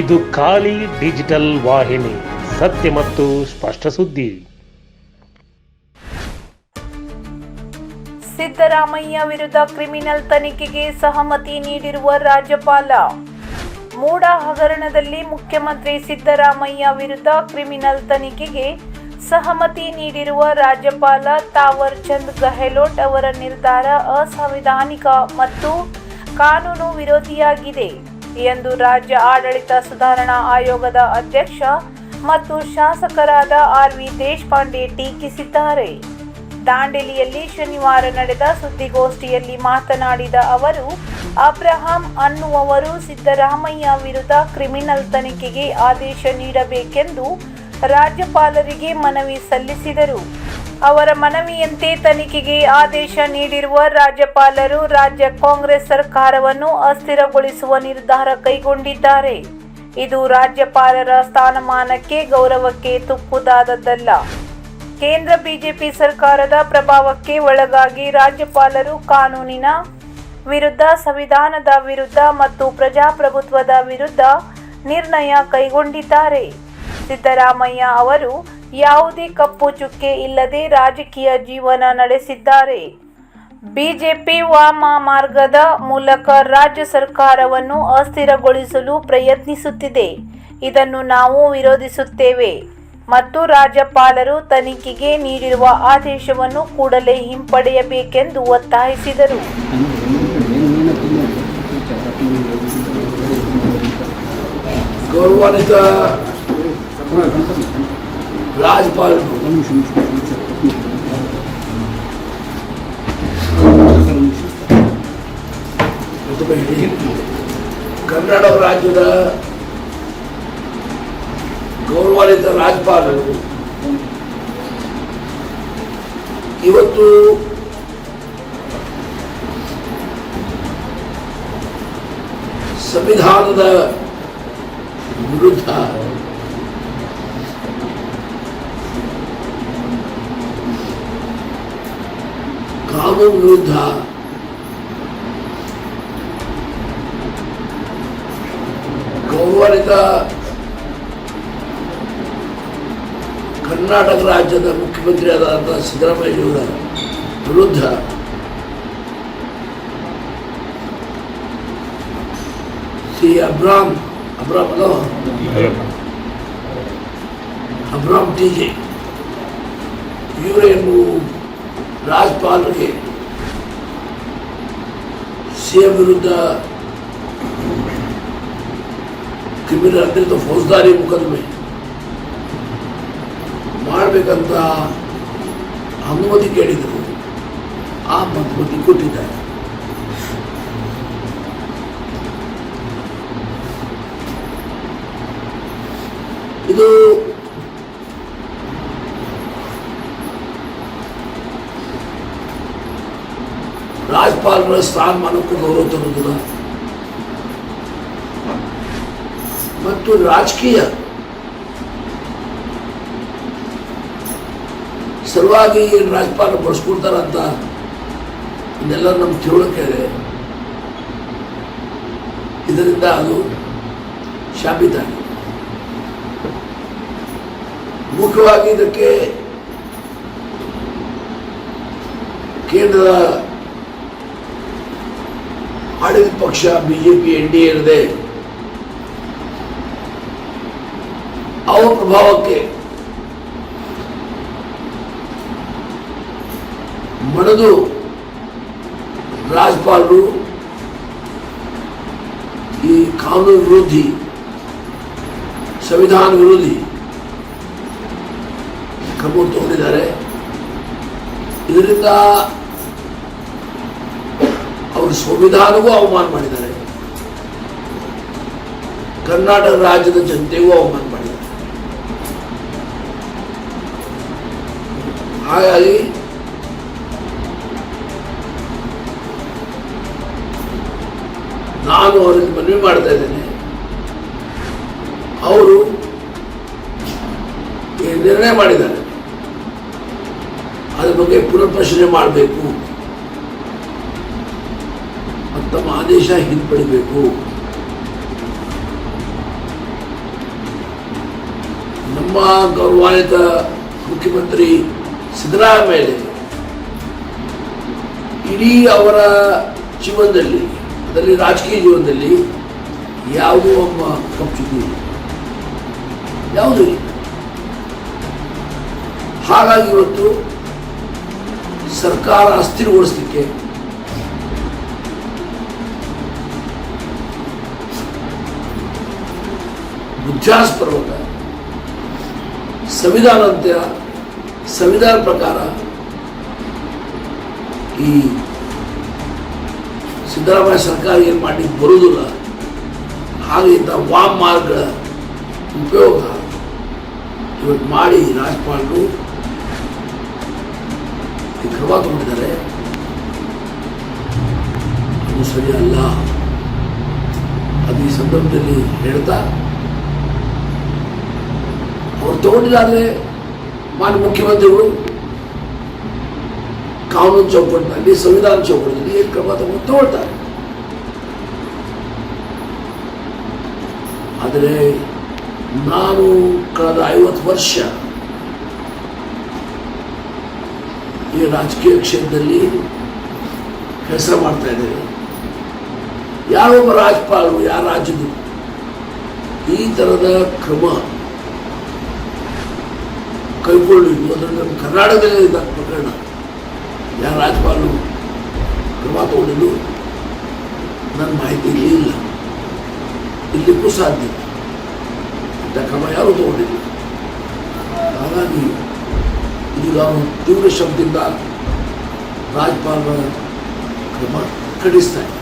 ಇದು ಖಾಲಿ ಡಿಜಿಟಲ್ ವಾಹಿನಿ, ಸತ್ಯ ಮತ್ತು ಸ್ಪಷ್ಟ ಸುದ್ದಿ. ಸಿದ್ದರಾಮಯ್ಯ ವಿರುದ್ಧ ಕ್ರಿಮಿನಲ್ ತನಿಖೆಗೆ ಸಹಮತಿ ನೀಡಿರುವ ರಾಜ್ಯಪಾಲ. ಮೂಡ ಹಗರಣದಲ್ಲಿ ಮುಖ್ಯಮಂತ್ರಿ ಸಿದ್ದರಾಮಯ್ಯ ವಿರುದ್ಧ ಕ್ರಿಮಿನಲ್ ತನಿಖೆಗೆ ಸಹಮತಿ ನೀಡಿರುವ ರಾಜ್ಯಪಾಲ ತಾವರ್ ಚಂದ್ ಗೆಹ್ಲೋಟ್ ಅವರ ನಿರ್ಧಾರ ಅಸಂವಿಧಾನಿಕ ಮತ್ತು ಕಾನೂನು ವಿರೋಧಿಯಾಗಿದೆ ಎಂದು ರಾಜ್ಯ ಆಡಳಿತ ಸುಧಾರಣಾ ಆಯೋಗದ ಅಧ್ಯಕ್ಷ ಮತ್ತು ಶಾಸಕರಾದ ಆರ್.ವಿ. ದೇಶಪಾಂಡೆ ಟೀಕಿಸಿದ್ದಾರೆ. ದಾಂಡೇಲಿಯಲ್ಲಿ ಶನಿವಾರ ನಡೆದ ಸುದ್ದಿಗೋಷ್ಠಿಯಲ್ಲಿ ಮಾತನಾಡಿದ ಅವರು, ಅಬ್ರಹಾಂ ಅನ್ನುವವರು ಸಿದ್ದರಾಮಯ್ಯ ವಿರುದ್ಧ ಕ್ರಿಮಿನಲ್ ತನಿಖೆಗೆ ಆದೇಶ ನೀಡಬೇಕೆಂದು ರಾಜ್ಯಪಾಲರಿಗೆ ಮನವಿ ಸಲ್ಲಿಸಿದರು. ಅವರ ಮನವಿಯಂತೆ ತನಿಖೆಗೆ ಆದೇಶ ನೀಡಿರುವ ರಾಜ್ಯಪಾಲರು ರಾಜ್ಯ ಕಾಂಗ್ರೆಸ್ ಸರ್ಕಾರವನ್ನು ಅಸ್ಥಿರಗೊಳಿಸುವ ನಿರ್ಧಾರ ಕೈಗೊಂಡಿದ್ದಾರೆ. ಇದು ರಾಜ್ಯಪಾಲರ ಸ್ಥಾನಮಾನಕ್ಕೆ, ಗೌರವಕ್ಕೆ ತುಕ್ಕುದಾದದ್ದಲ್ಲ. ಕೇಂದ್ರ ಬಿಜೆಪಿ ಸರ್ಕಾರದ ಪ್ರಭಾವಕ್ಕೆ ಒಳಗಾಗಿ ರಾಜ್ಯಪಾಲರು ಕಾನೂನಿನ ವಿರುದ್ಧ, ಸಂವಿಧಾನದ ವಿರುದ್ಧ ಮತ್ತು ಪ್ರಜಾಪ್ರಭುತ್ವದ ವಿರುದ್ಧ ನಿರ್ಣಯ ಕೈಗೊಂಡಿದ್ದಾರೆ. ಸಿದ್ದರಾಮಯ್ಯ ಅವರು ಯಾವುದೇ ಕಪ್ಪು ಚುಕ್ಕೆ ಇಲ್ಲದೆ ರಾಜಕೀಯ ಜೀವನ ನಡೆಸಿದ್ದಾರೆ. ಬಿಜೆಪಿ ವಾಮ ಮಾರ್ಗದ ಮೂಲಕ ರಾಜ್ಯ ಸರ್ಕಾರವನ್ನು ಅಸ್ಥಿರಗೊಳಿಸಲು ಪ್ರಯತ್ನಿಸುತ್ತಿದೆ. ಇದನ್ನು ನಾವು ವಿರೋಧಿಸುತ್ತೇವೆ ಮತ್ತು ರಾಜ್ಯಪಾಲರು ತನಿಖೆಗೆ ನೀಡಿರುವ ಆದೇಶವನ್ನು ಕೂಡಲೇ ಹಿಂಪಡೆಯಬೇಕೆಂದು ಒತ್ತಾಯಿಸಿದರು. ಗೌರವಾನ್ವಿತ ರಾಜ್ಯಪಾಲರು ಕರ್ನಾಟಕ ರಾಜ್ಯದ ಗೌರವಾನ್ವಿತ ರಾಜ್ಯಪಾಲರು ಇವತ್ತು ಸಂವಿಧಾನದ ವಿರುದ್ಧ ಕಾನೂನು ವಿರುದ್ಧ ಗೌರವಾನ್ವಿತ ಕರ್ನಾಟಕ ರಾಜ್ಯದ ಮುಖ್ಯಮಂತ್ರಿಯಾದಂಥ ಸಿದ್ದರಾಮಯ್ಯವರ ವಿರುದ್ಧ ಶ್ರೀ ಅಬ್ರಾಮ್ ಟಿ.ಜೆ. ಇವರೇನು ರಾಜ್ಯಪಾಲರಿಗೆ ಸಿಎಂ ವಿರುದ್ಧ ಕ್ರಿಮಿನಲ್ ಅಂದರೆ ಫೌಜದಾರಿ ಮೊಕದ್ದಮೆ ಮಾಡಬೇಕಂತ ಅನುಮತಿ ಕೇಳಿದರು. ಆ ಅನುಮತಿ ಕೊಟ್ಟಿದ್ದಾರೆ. ಇದು ರಾಜ್ಯಪಾಲರ ಸ್ಥಾನಮಾನಕ್ಕೂ ಗೌರವ ತರುವುದಿಲ್ಲ ಮತ್ತು ರಾಜಕೀಯ ಸಲುವಾಗಿ ರಾಜ್ಯಪಾಲರು ಬಳಸ್ಕೊಳ್ತಾರಂತ ಇದೆಲ್ಲ ನಮ್ಗೆ ತಿಳುವಳಿಕೆ ಇದೆ. ಇದರಿಂದ ಅದು ಶಾಪಿತಾಗಿದೆ. ಮುಖ್ಯವಾಗಿ ಇದಕ್ಕೆ ಕೇಂದ್ರದ ಆಡಳಿತ ಪಕ್ಷ ಬಿಜೆಪಿ NDA ಇರದೆ ಅವರ ಪ್ರಭಾವಕ್ಕೆ ಮಣಿದು ರಾಜ್ಯಪಾಲರು ಈ ಕಾನೂನು ವಿರೋಧಿ, ಸಂವಿಧಾನ ವಿರೋಧಿ ಕ್ರಮ ತಗೊಂಡಿದ್ದಾರೆ. ಇದರಿಂದ ಅವರು ಸಂವಿಧಾನವೂ ಅವಮಾನ ಮಾಡಿದ್ದಾರೆ, ಕರ್ನಾಟಕ ರಾಜ್ಯದ ಜನತೆಗೂ ಅವಮಾನ ಮಾಡಿದ್ದಾರೆ. ಹಾಗಾಗಿ ನಾನು ಅವರಿಗೆ ಮನವಿ ಮಾಡ್ತಾ ಇದ್ದೇನೆ, ಅವರು ನಿರ್ಣಯ ಮಾಡಿದ್ದಾರೆ, ಅದ್ರ ಬಗ್ಗೆ ಪುನರ್ ಪರಿಶೀಲನೆ ಮಾಡಬೇಕು, ತಮ್ಮ ಆದೇಶ ಹಿಂಪಡಿಬೇಕು. ನಮ್ಮ ಗೌರವಾನ್ವಿತ ಮುಖ್ಯಮಂತ್ರಿ ಸಿದ್ದರಾಮಯ್ಯ ಇಡೀ ಅವರ ಜೀವನದಲ್ಲಿ, ಅದರಲ್ಲಿ ರಾಜಕೀಯ ಜೀವನದಲ್ಲಿ ಯಾವುದೂ ಒಬ್ಬ ಕಪ್ಪು ಇಲ್ಲ, ಯಾವುದೂ ಇಲ್ಲ. ಹಾಗಾಗಿ ಇವತ್ತು ಸರ್ಕಾರ ಅಸ್ಥಿರಗೊಳಿಸಲಿಕ್ಕೆ ಬುದ್ಧಾಸ್ಪರ್ವಕ ಸಂವಿಧಾನ ಪ್ರಕಾರ ಈ ಸಿದ್ದರಾಮಯ್ಯ ಸರ್ಕಾರ ಏನು ಮಾಡಿ ಬರುವುದಿಲ್ಲ. ಹಾಗೆ ಇಂಥ ವಾಮ್ ಮಾರ್ಗಗಳ ಉಪಯೋಗ ಇವತ್ತು ಮಾಡಿ ರಾಜ್ಯಪಾಲರು ಈ ಕ್ರಮ ತಗೊಂಡಿದ್ದಾರೆ. ಅದು ಸರಿ ಅಲ್ಲ. ಅದು ಈ ಸಂದರ್ಭದಲ್ಲಿ ಹೇಳ್ತಾ, ಅವರು ತಗೊಂಡಿದ್ದಾದರೆ ಮಾನ್ಯ ಮುಖ್ಯಮಂತ್ರಿಗಳು ಕಾನೂನು ಚೌಕಟ್ಟಿನಲ್ಲಿ, ಸಂವಿಧಾನ ಚೌಕಟ್ಟಿನಲ್ಲಿ ಏನು ಕ್ರಮ ತಗೊಳ್ತಾರೆ. ಆದರೆ ನಾನು ಕಳೆದ 50 ವರ್ಷ ಈ ರಾಜಕೀಯ ಕ್ಷೇತ್ರದಲ್ಲಿ ಕೆಲಸ ಮಾಡ್ತಾ ಇದ್ದೇವೆ. ಯಾರೊಬ್ಬ ರಾಜ್ಯಪಾಲರು, ಯಾರ ರಾಜ್ಯದ ಈ ಥರದ ಕ್ರಮ ಕೈಗೊಳ್ಳಿದ್ದು, ಅದನ್ನು ನಮ್ಮ ಕರ್ನಾಟಕದಲ್ಲೇ ಇದ್ದ ಪ್ರಕರಣ, ಯಾರ ರಾಜ್ಯಪಾಲರು ಕ್ರಮ ತಗೊಂಡಿದ್ದು ನನ್ನ ಮಾಹಿತಿಯಲ್ಲಿ ಇಲ್ಲ, ಇರಲಿಕ್ಕೂ ಸಾಧ್ಯ. ಇಂಥ ಕ್ರಮ ಯಾರೂ ತಗೊಂಡಿಲ್ಲ. ಹಾಗಾಗಿ ಇದೀಗ ಅವನು ತೀವ್ರ ಶಬ್ದದಿಂದ ರಾಜ್ಯಪಾಲರ ಕ್ರಮ ಖಂಡಿಸ್ತಾ ಇದ್ದಾರೆ.